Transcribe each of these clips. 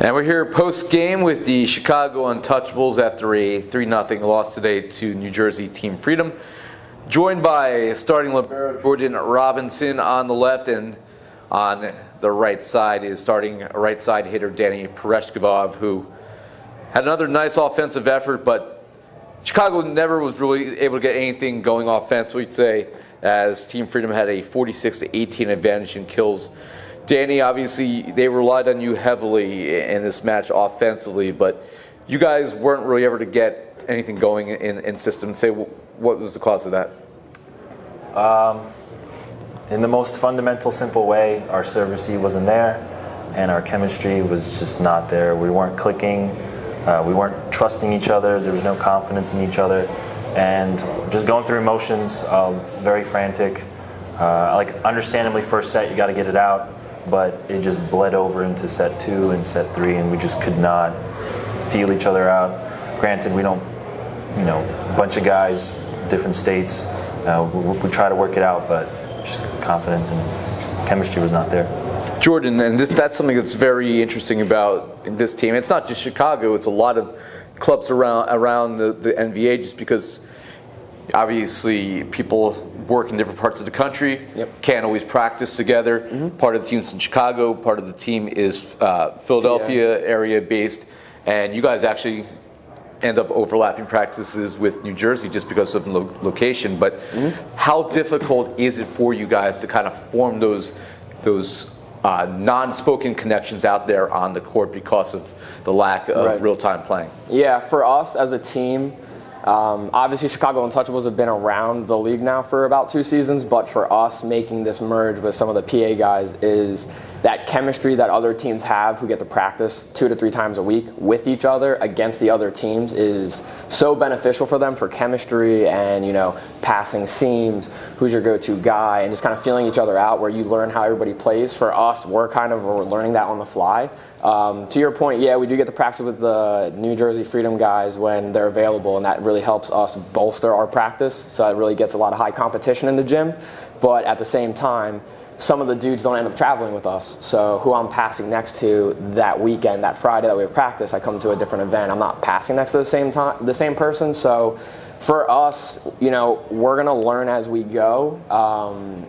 And we're here post-game with the Chicago Untouchables after a 3-0 loss today to New Jersey Team Freedom. Joined by starting libero Jordan Robinson on the left, and on the right side is starting right side hitter Danny Pereshkov, who had another nice offensive effort, but Chicago never was really able to get anything going offensively today, as Team Freedom had a 46-18 advantage in kills. Danny, obviously, they relied on you heavily in this match offensively, but you guys weren't really able to get anything going in system. Say, what was the cause of that? In the most fundamental, simple way, our service wasn't there, and our chemistry was just not there. We weren't clicking. We weren't trusting each other. There was no confidence in each other, and just going through emotions, very frantic. Understandably, first set, you got to get it out. But it just bled over into set 2 and set 3, and we just could not feel each other out. Granted, we don't, a bunch of guys, different states, we try to work it out, but just confidence and chemistry was not there. Jordan, and that's something that's very interesting about this team. It's not just Chicago, it's a lot of clubs around the NBA, just because obviously people work in different parts of the country, can't always practice together. Part of the team's in Chicago, part of the team is Philadelphia area based, and you guys actually end up overlapping practices with New Jersey just because of the location. But how difficult is it for you guys to kind of form those non-spoken connections out there on the court because of the lack of real-time playing? Yeah, for us as a team, obviously Chicago Untouchables have been around the league now for about 2 seasons, but for us making this merge with some of the PA guys is that chemistry that other teams have who get to practice 2 to 3 times a week with each other against the other teams is so beneficial for them for chemistry and, passing seams, who's your go-to guy, and just kind of feeling each other out where you learn how everybody plays. For us, we're learning that on the fly. To your point, we do get to practice with the New Jersey Freedom guys when they're available, and that really helps us bolster our practice. So it really gets a lot of high competition in the gym. But at the same time, some of the dudes don't end up traveling with us. So who I'm passing next to that weekend, that Friday that we have practice, I come to a different event. I'm not passing next to the same person. So for us, we're going to learn as we go.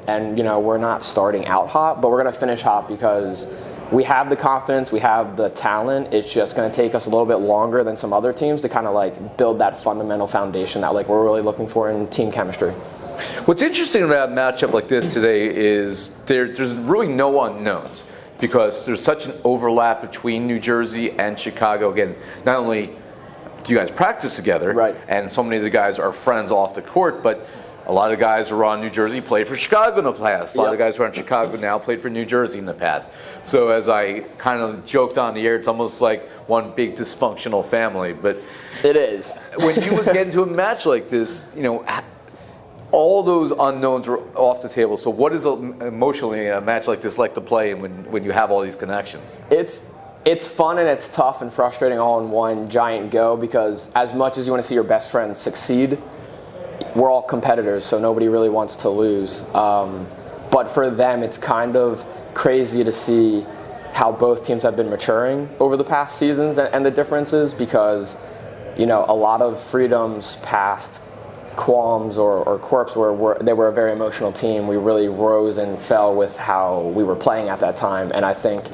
And we're not starting out hot, but we're going to finish hot because we have the confidence, we have the talent. It's just going to take us a little bit longer than some other teams to kind of build that fundamental foundation that we're really looking for in team chemistry. What's interesting about a matchup like this today is there's really no unknowns because there's such an overlap between New Jersey and Chicago. Again, not only do you guys practice together, and so many of the guys are friends off the court, but a lot of guys who are on New Jersey played for Chicago in the past. A lot of guys who are on Chicago now played for New Jersey in the past. So as I kind of joked on the air, it's almost like one big dysfunctional family. But it is. When you would get into a match like this, all those unknowns are off the table. So what is emotionally a match like this like to play when you have all these connections? It's fun and it's tough and frustrating all in one giant go, because as much as you want to see your best friends succeed, we're all competitors, so nobody really wants to lose. But for them, it's kind of crazy to see how both teams have been maturing over the past seasons and the differences, because a lot of Freedom's past qualms or quirks they were a very emotional team. We really rose and fell with how we were playing at that time, and I think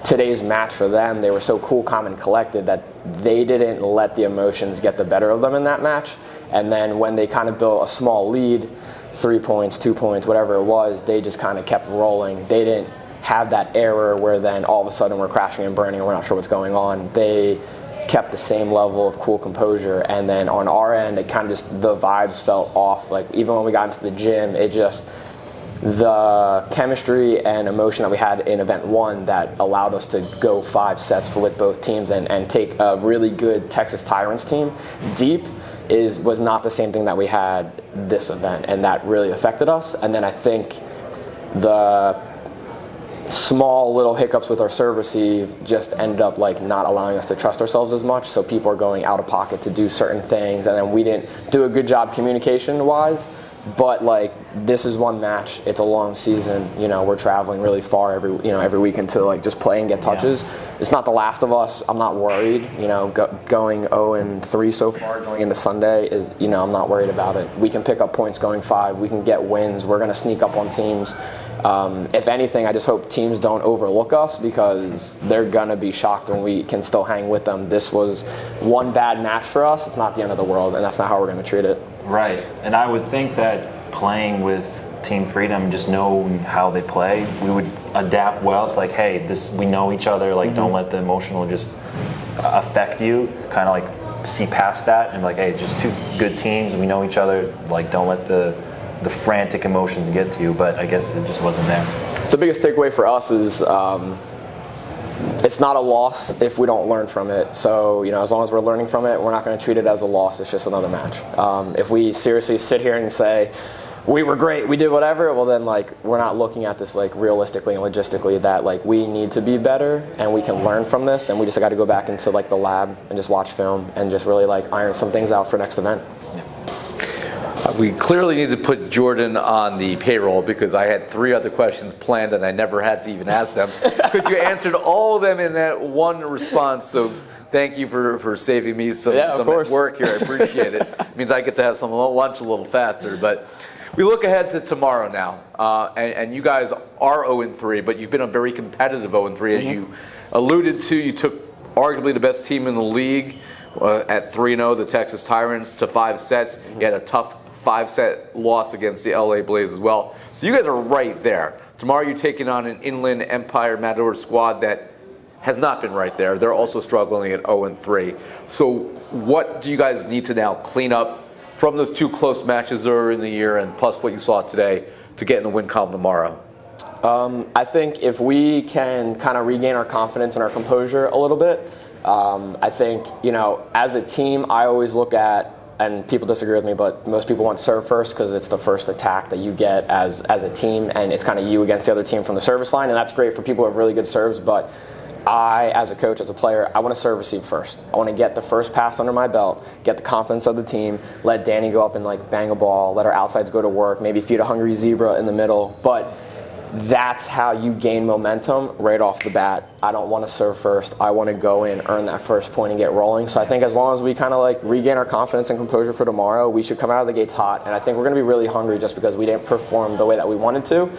today's match for them, they were so cool, calm, and collected that they didn't let the emotions get the better of them in that match. And then when they kind of built a small lead, 3 points, 2 points, whatever it was, they just kind of kept rolling. They didn't have that error where then all of a sudden we're crashing and burning and we're not sure what's going on. They kept the same level of cool composure. And then on our end, it kind of just, the vibes felt off. Even when we got into the gym, the chemistry and emotion that we had in event 1 that allowed us to go 5 sets with both teams and take a really good Texas Tyrants team deep was not the same thing that we had this event, and that really affected us. And then I think the small little hiccups with our serve receive just ended up not allowing us to trust ourselves as much, so people are going out of pocket to do certain things, and then we didn't do a good job communication wise. But like, this is one match. It's a long season. You know, we're traveling really far every weekend to like just play and get touches. Yeah. It's not The Last of Us. I'm not worried. You know, going 0-3 so far, going into Sunday is, you know, I'm not worried about it. We can pick up points going 5. We can get wins. We're going to sneak up on teams. If anything, I just hope teams don't overlook us, because they're going to be shocked when we can still hang with them. This was one bad match for us. It's not the end of the world, and that's not how we're going to treat it. Right. And I would think that playing with Team Freedom, just knowing how they play, we would adapt well. It's like, hey, we know each other. Like, don't let the emotional just affect you. Kind of like see past that and like, hey, it's just two good teams. We know each other. Like, don't let the frantic emotions get to you. But I guess it just wasn't there. The biggest takeaway for us is it's not a loss if we don't learn from it. So, you know, as long as we're learning from it, we're not going to treat it as a loss. It's just another match. If we seriously sit here and say, we were great, we did whatever, well then, like, we're not looking at this like realistically and logistically, that like we need to be better and we can learn from this, and we just got to go back into like the lab and just watch film and just really like iron some things out for next event. We clearly need to put Jordan on the payroll, because I had 3 other questions planned and I never had to even ask them, because you answered all of them in that one response. So thank you for saving me some work here. I appreciate it. It means I get to have some lunch a little faster. But we look ahead to tomorrow now, and you guys are 0-3, but you've been a very competitive 0-3, as you alluded to. You took arguably the best team in the league at 3-0, the Texas Tyrants, to 5 sets. You had a tough 5-set loss against the LA Blaze as well. So you guys are right there. Tomorrow you're taking on an Inland Empire Matador squad that has not been right there. They're also struggling at 0-3. So what do you guys need to now clean up from those 2 close matches earlier in the year, and plus what you saw today, to get in the win column tomorrow? I think if we can kind of regain our confidence and our composure a little bit, I think, you know, as a team, I always look at, and people disagree with me, but most people want serve first, because it's the first attack that you get as a team, and it's kind of you against the other team from the service line, and that's great for people who have really good serves. But I, as a coach, as a player, I want to serve receive first. I want to get the first pass under my belt, get the confidence of the team, let Danny go up and like bang a ball, let our outsides go to work, maybe feed a hungry zebra in the middle. But that's how you gain momentum right off the bat. I don't want to serve first. I want to go in, earn that first point, and get rolling. So I think as long as we kind of like regain our confidence and composure for tomorrow, we should come out of the gates hot. And I think we're going to be really hungry, just because we didn't perform the way that we wanted to.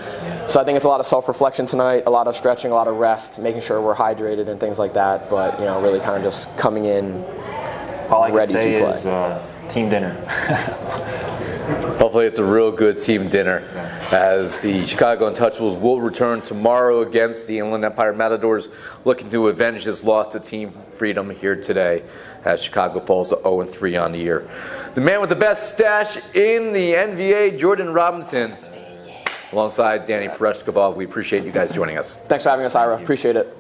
So I think it's a lot of self-reflection tonight, a lot of stretching, a lot of rest, making sure we're hydrated and things like that. But, you know, really kind of just coming in ready to play. All I can say is team dinner. Hopefully it's a real good team dinner, as the Chicago Untouchables will return tomorrow against the Inland Empire Matadors, looking to avenge this loss to Team Freedom here today, as Chicago falls to 0-3 on the year. The man with the best stash in the NVA, Jordan Robinson, alongside Danny Pereshkovov. We appreciate you guys joining us. Thanks for having us, Ira. Appreciate it.